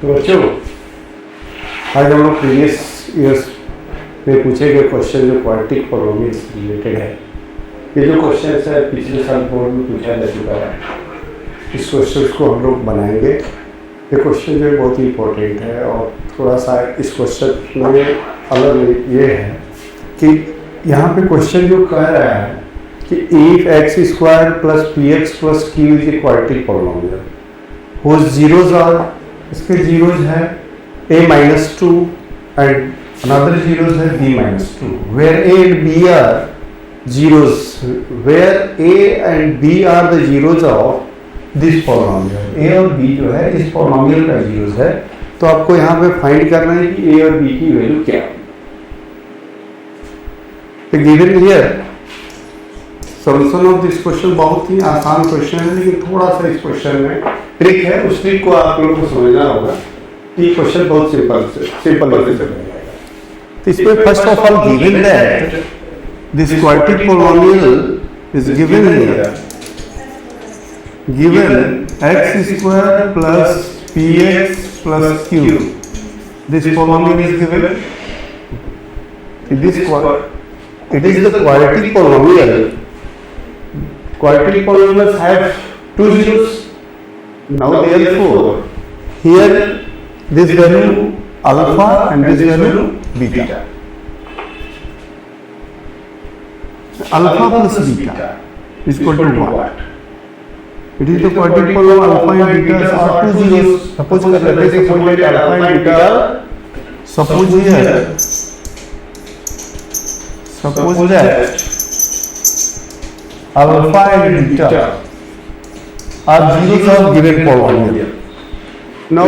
तो बच्चों आज हम लोग प्रीवियस ईयर्स में पूछे गए क्वेश्चन जो क्वाड्रेटिक पॉलिनोमियल से रिलेटेड है, ये जो क्वेश्चन है पिछले साल बोर्ड में पूछा जा चुका है। इस क्वेश्चन को हम लोग बनाएंगे। ये क्वेश्चन जो है बहुत ही इम्पोर्टेंट है और थोड़ा सा इस क्वेश्चन में अलग ये है कि यहाँ पे क्वेश्चन जो कह रहा है कि if x square plus p x plus q is a quadratic polynomial whose zeros are, इसके जीरोज है a minus 2 and another zeros है b minus 2, where a and b are zeros, where a and b are the zeros of this polynomial. a और b जो है इस polynomial का zeros है, तो आपको यहाँ पे फाइंड करना है कि a और b की वैल्यू क्या है। तो given here solution of this question बहुत ही आसान क्वेश्चन है, लेकिन थोड़ा सा इस क्वेश्चन में ट्रिक है। उस ट्रिक को आप लोगों को समझना होगा। ये क्वेश्चन बहुत सिंपल से जाएगा। तो इसमें first of all given that this quadratic polynomial is given here, given x square plus px plus q, this polynomial is given, it is the quadratic polynomial. Quadratic polynomials have two zeros. Now therefore here this value alpha and this value beta. Alpha plus beta is equal to what? It is the quadratic polynomial alpha and beta are two zeros. Suppose that alpha and beta, suppose that alpha and beta are zeros of given polynomial. Now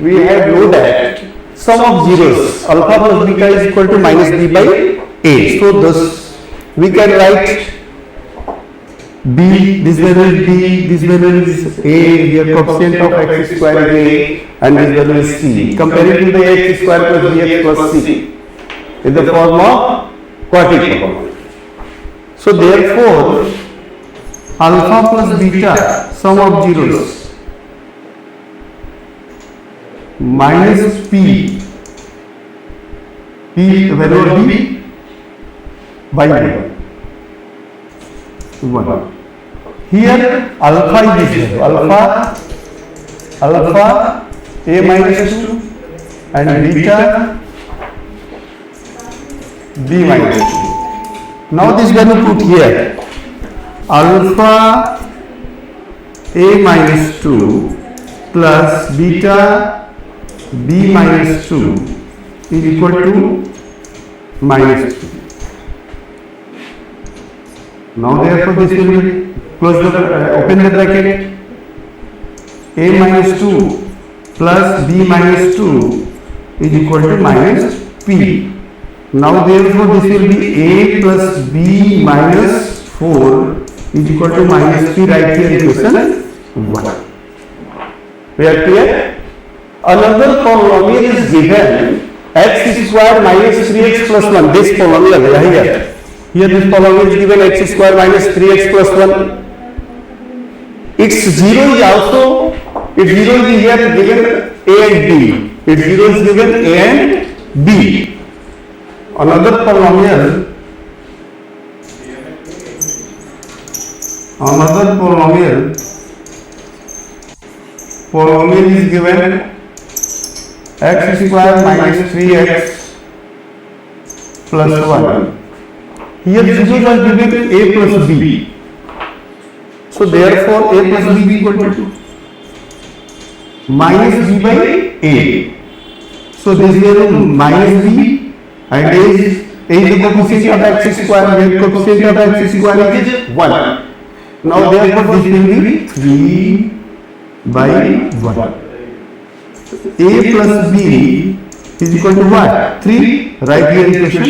we have know that sum of zeros alpha plus beta is equal to minus b by a. So thus we can write b, this value is b, this value is a, here coefficient of x square is a and this value is c. Comparing to the x square plus bx plus c in the form of quadratic polynomial. So therefore alpha plus beta sum of zeros minus p value of b by 1. Here alpha is this value, alpha a minus 2 and beta b minus 2. Now this value put here, alpha a minus 2 plus beta b minus 2 is equal to minus 2. Now therefore this will be close the open the bracket, a minus 2 plus b minus 2 is equal to minus p. Now therefore this will be a plus b minus 4 is equal to minus p. Right here equation 1. We are clear? Another polynomial is given x square minus 3x plus 1. This polynomial here this polynomial is given x square minus 3x plus 1. Its zero is also, its zero is here given a and b. Its zero is given a and b. Another polynomial is given x square minus 3x plus 1. Here zeros are given a plus b. So therefore a plus b is equal to minus b by a. So this is minus b and a is the coefficient of x square. Here coefficient of x square is 1. Now therefore this will be 3 by 1. A plus b is equal to what? 3. Write here equation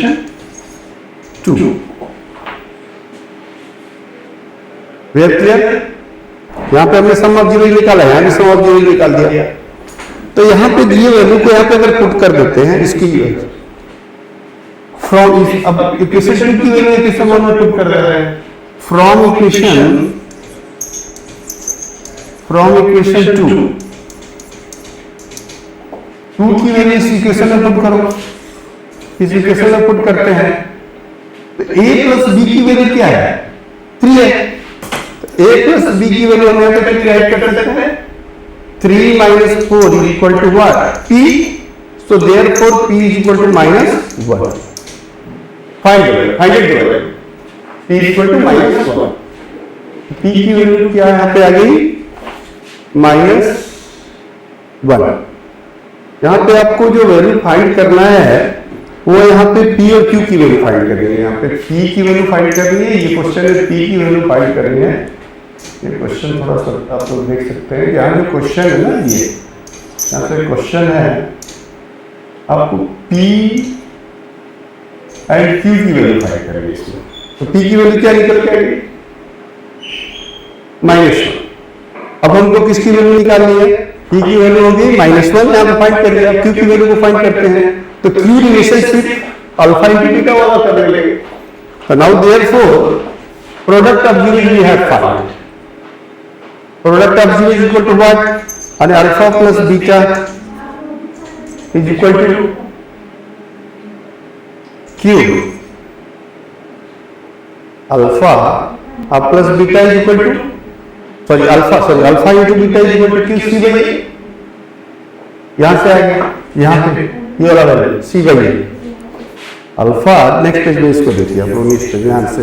2. We are clear? यहाँ पे हमने सम of zero निकाला है, यहाँ भी सम of zero निकाल दिया। तो यहाँ पे दिए वैल्यू को यहाँ पे अगर पुट कर देते हैं इसकी फ्रॉम, अब इक्वेशन की वैल्यू इक्वेशन वन में पुट कर दे रहे हैं, फ्रॉम इक्वेशन 2 2 की वैल्यू इस इक्वेशन में पुट करो, इस इक्वेशन में पुट करते हैं तो a प्लस b की वैल्यू क्या है? 3 है। तो a प्लस b की वैल्यू हम यहाँ पे राइट कर सकते हैं 3 minus 4 is equal to what? P. So therefore P is equal to -1. Find it. P is equal to -1. P की वैल्यू क्या यहाँ पे आ गई? -1। यहाँ पे आपको जो वैल्यू फाइंड करना है वो यहाँ पे P और Q की वैल्यू फाइंड करनी है। यहाँ पे P की वैल्यू फाइंड करनी है, ये क्वेश्चन में P की वैल्यू फाइंड करनी है। ये क्वेश्चन थोड़ा सा आप लोग देख सकते हैं, यहाँ जो क्वेश्चन है ना, ये यहाँ पे क्वेश्चन है आपको P एंड Q की वैल्यू फाइंड करेंगे इसमें। तो P की वैल्यू क्या निकल के आएगी? -1। अब हमको किसकी वैल्यू निकालनी है? P की वैल्यू होगी -1, यहाँ पे फाइंड करिए। अब Q की वैल्यू को फाइंड करते हैं तो Q relationship alpha into beta वाला कर लेंगे। तो now therefore product of zero we have found. Product of zero is equal to what? and alpha plus beta is equal to Q. Alpha plus beta is equal to alpha into beta is equal to Q C by A। यहाँ से आएगा, यहाँ पे ये वाला value C by A। Alpha next page में इसको देखिए आप लोग, इस पेज में यहाँ से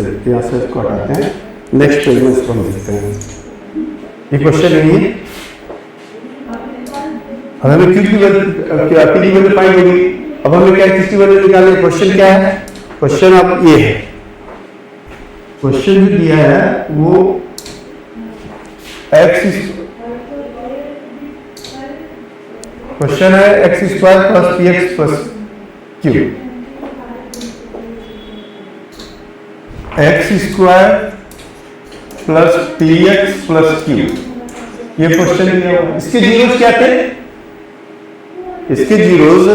इसको हटाते हैं, नेक्स्ट पेज में इसको हम देखते हैं। ये क्वेश्चन नहीं है, अब हमें Q की वैल्यू फाइंड होगी। अब हमें क्या किसकी वैल्यू निकालनी है? क्वेश्चन क्या है? क्वेश्चन अब ये है, क्वेश्चन जो दिया है वो क्वेश्चन है x² plus px plus q। x² plus px plus q, ये क्वेश्चन दिया हुआ। इसके जीरोस क्या थे? इसके जीरोस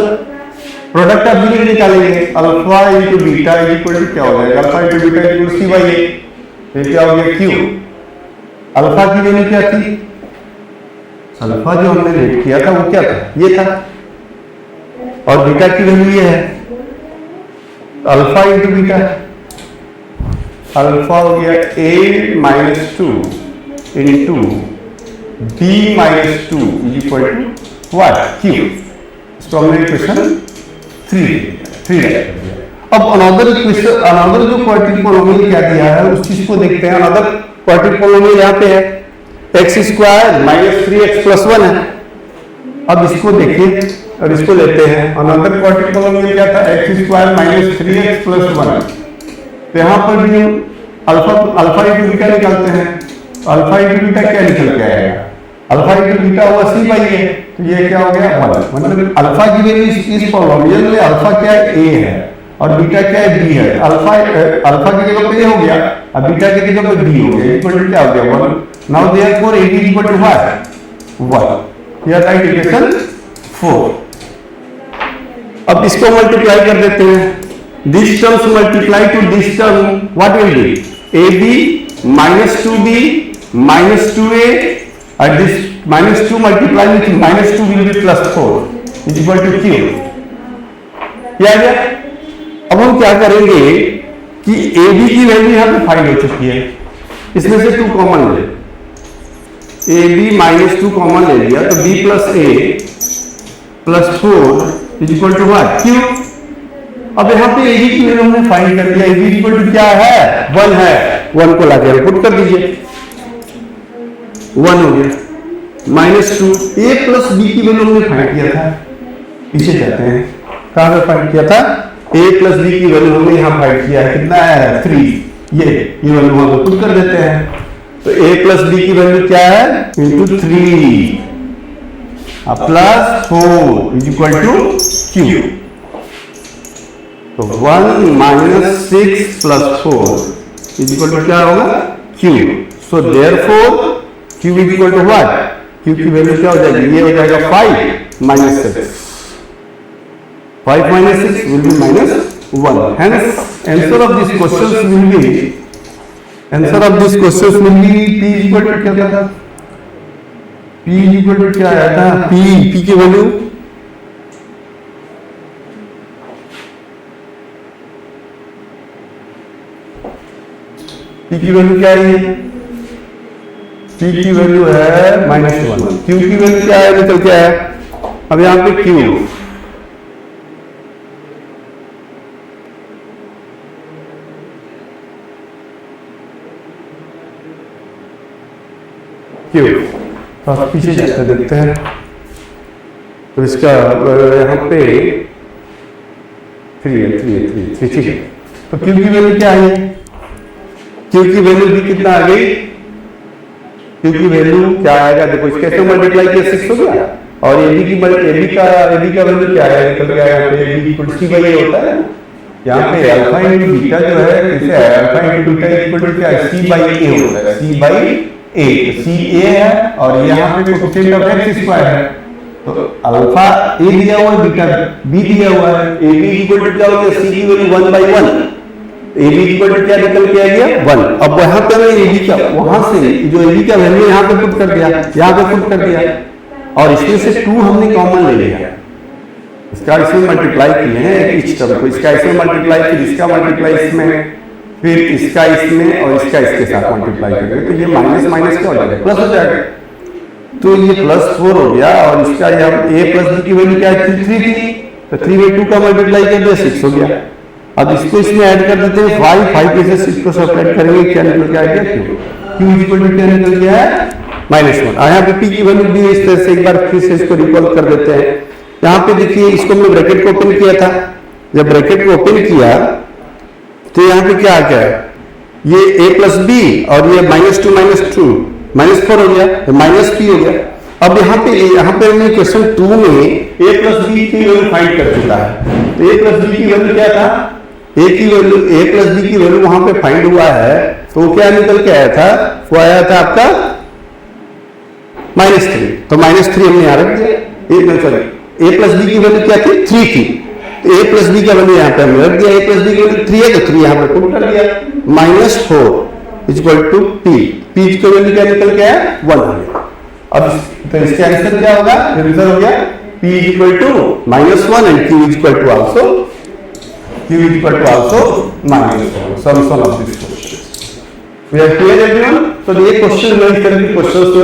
प्रोडक्ट ऑफ जीरो निकालेंगे, alpha into beta equal to क्या हो जाएगा? Alpha into beta equal to C by A। ये क्या हो गया? Q। अल्फा की वैल्यू क्या थी? अल्फा जो हमने रेट किया था वो क्या था? ये था। और बीटा की वैल्यू ये है, अल्फा इंटू बीटा, अल्फा हो गया A-2 into B-2 is equal to what? Q। इसको हमने इक्वेशन 3 राइट कर दिया। अब अनदर जो क्वाड्रेटिक पॉलिनोमियल क्या दिया है उस चीज को देखते हैं। अनदर क्वाड्रेटिक पॉलिनोमियल यहाँ पे है x² माइनस 3x प्लस 1 है। अब इसको देखिए और इसको लेते हैं। अनदर क्वाड्रेटिक पॉलिनोमियल क्या था? x² minus 3x plus 1। तो यहाँ पर भी अल्फा इंटू बीटा निकालते हैं। अल्फा इंटू बीटा क्या निकल के आएगा? अल्फा इंटू बीटा हुआ C by A। तो ये क्या हो गया? 1। मतलब अल्फा की वैल्यू इस पॉलिनोमियल में अल्फा क्या है? A है और बीटा क्या है? B है। अल्फा की जगह पे A हो गया, अब बीटा की जगह पे B हो गया, इक्वल टू क्या हो गया? 1। Now therefore AB is equal to what? 1। यह राइट इक्वेशन 4। अब इसको मल्टीप्लाई कर देते हैं। This terms multiply two this term, what will be? AB minus 2B minus 2A and this -2 multiplied with -2 will be +4 is equal to Q। क्या गया? अब हम क्या करेंगे कि AB की वैल्यू यहाँ पे फाइंड हो चुकी है, इसमें से 2 कॉमन ले, AB -2 कॉमन ले लिया तो B plus A plus 4 is equal to what? Q। अब यहाँ पे AB की वैल्यू हमने फाइंड कर लिया। AB इक्वल टू क्या है? 1 है। 1 को लाके पुट कर दीजिए, 1 हो गया। -2 A प्लस B की वैल्यू हमने फाइंड किया था, पीछे जाते हैं, कहां पे फाइंड किया था? A प्लस B की वैल्यू हमने यहाँ फाइंड किया है, कितना है? 3। ये वैल्यू हम पुट कर देते हैं। तो A प्लस B की वैल्यू क्या है? Into 3 plus 4 is equal to Q। तो 1 minus 6 plus 4 is equal to क्या होगा? Q। So therefore Q is equal to what? Q की वैल्यू क्या हो जाएगी? ये हो जाएगा 5 minus 6। 5 minus 6 will be -1. Hence, answer of this questions will be P equal to क्या था? P equal to क्या आया था? P की वैल्यू पी की वैल्यू क्या है, पी की वैल्यू है -1, क्यू की वैल्यू क्या है, निकल क्या है, अब यहाँ पे क्यू क्यू, तो आप पीछे जाकर देखते हैं तो इसका यहाँ पे 3 है, 3 है, 3 ठीक है। तो क्यू की वैल्यू क्या है, क्यू की वैल्यू भी कितना आ गई, क्यू की वैल्यू क्या आएगा, देखो इसके से मल्टीप्लाई किया 6 हो गया, और एबी की वैल्यू क्या है, निकल गया यहाँ पे AB equal to C by A होता है, यहाँ पे अल्फा इनटू बीटा जो है कैसे है, alpha into beta equal to क्या है, सी बाई ए होता है, सी बाई ए, सी ए है और यहाँ पे कोएफिशिएंट ऑफ एक्स स्क्वायर है, तो अल्फा ए दिया हुआ है, बीटा बी दिया हुआ है, ए बी इक्वल टू क्या हो गया, सी की value 1/1, A B equal to क्या निकल के आ गया 1। अब यहाँ पे मैं ए बी का वहां से जो ए बी का वैल्यू यहाँ पे पुट कर दिया, यहाँ पे पुट कर दिया, और इसमें से 2 हमने कॉमन ले लिया, इसका इसमें मल्टीप्लाई किए हैं इस टर्म को, इसका इसमें मल्टीप्लाई फिर इसका मल्टीप्लाई इसमें, फिर इसका इसमें और इसका इसके साथ मल्टीप्लाई करेंगे, तो ये माइनस माइनस क्या हो जाएगा, प्लस हो जाएगा, तो ये +4 हो गया, और इसका यहाँ a प्लस b की वैल्यू क्या है 3 थी, तो 3 में 2 का मल्टीप्लाई कर दिया 6 हो गया। अब इसको इसमें ऐड कर देते हैं 5 के से 6 को सब्ट्रैक्ट करेंगे, क्या निकल के आ गया q इक्वल टू क्या निकल गया है -1। यहाँ पे p की वैल्यू दी है, इस तरह से एक बार फिर से इसको रिकॉल कर देते हैं। यहाँ पे देखिए इसको हमने ब्रैकेट को ओपन किया था, जब ब्रैकेट को ओपन किया तो यहाँ पे क्या आ गया, ये a प्लस बी और ये -2 -2 -4 हो गया, -p हो गया। अब यहाँ पे हमने क्वेश्चन 2 में a प्लस बी की वैल्यू फाइंड कर चुका है, तो a प्लस बी की वैल्यू क्या था, a प्लस बी की वैल्यू वहां पे फाइंड हुआ है, तो क्या निकल के आया था, वो आया था आपका -3, तो -3 हमने यहाँ रख दिया, सॉरी a प्लस बी की वैल्यू क्या थी 3 थी, तो a प्लस बी का वैल्यू यहाँ पे हमने रख दिया, a प्लस बी की वैल्यू 3 है तो 3 यहाँ पे पुट कर दिया, -4 इक्वल टू p, p की वैल्यू क्या निकल के आया 1 हो गया। अब तो इसका आंसर क्या होगा, आंसर हो गया p equal to -1 and q equal to also -1 solution of this question. We are clear everyone. तो ये क्वेश्चन में इस तरह के क्वेश्चंस तो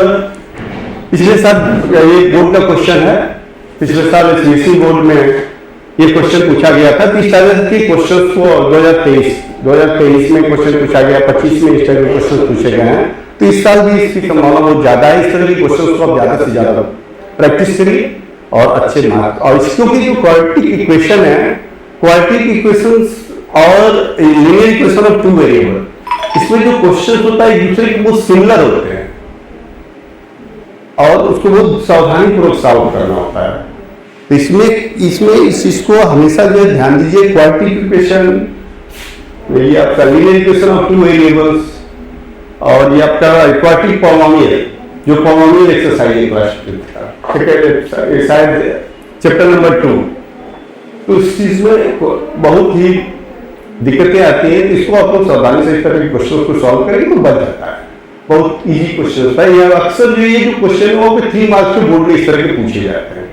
पिछले साल ये बोर्ड का क्वेश्चन है, पिछले साल सीबीएसई बोर्ड में ये क्वेश्चन पूछा गया था, तो इस तरह के क्वेश्चंस को 2023 में क्वेश्चन पूछा गया, 25 में इस तरह के क्वेश्चन पूछे गए हैं, तो इस साल भी इसकी संभावना बहुत ज्यादा है, इस तरह के क्वेश्चंस को आप ज्यादा से ज्यादा प्रैक्टिस करिए और अच्छे मार्क्स, और इसकी जो क्वाड्रेटिक इक्वेशन है, क्वाड्रेटिक इक्वेशंस और लीनियर इक्वेशन ऑफ 2 वेरिएबल, इसमें जो क्वेश्चन होता है एक दूसरे के बहुत सिमिलर होते हैं और उसको बहुत सावधानी पूर्वक सॉल्व करना होता है। तो इसमें इस चीज को हमेशा जो है ध्यान दीजिए, क्वाड्रेटिक इक्वेशन, ये आपका लीनियर इक्वेशन ऑफ 2 वेरिएबल्स, और ये आपका क्वाड्रेटिक पॉलिनोमियल, जो पॉलिनोमियल एक्सरसाइज है शायद चैप्टर नंबर 2, तो इस चीज में बहुत ही दिक्कतें आती हैं, तो इसको आप लोग सावधानी से इस तरह के क्वेश्चन को सॉल्व करेंगे तो बन जाता है, बहुत इजी क्वेश्चन होता है। यह अक्सर जो ये जो क्वेश्चन है वो 3 मार्क्स के बोर्ड में इस तरह के पूछे जाते हैं।